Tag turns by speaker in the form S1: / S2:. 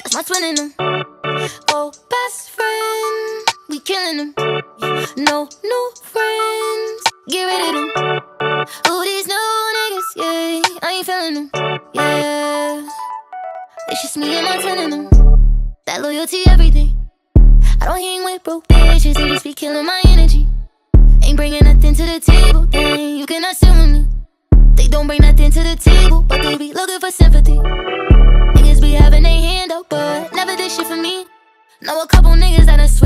S1: That's my twin in them. Oh, best friend, we killing them. No new friends, get rid of them. Who these new niggas, yeah, I ain't feeling them, yeah. It's just me and my twin in them. That loyalty, everything. I don't hang with broke bitches, they just be killing my energy. Ain't bringing nothing to the table, then you cannot sit with me. They don't bring nothing to the table, but they be looking for sympathy. Niggas be having their hand out, but never did shit for me. Know a couple niggas that I switch.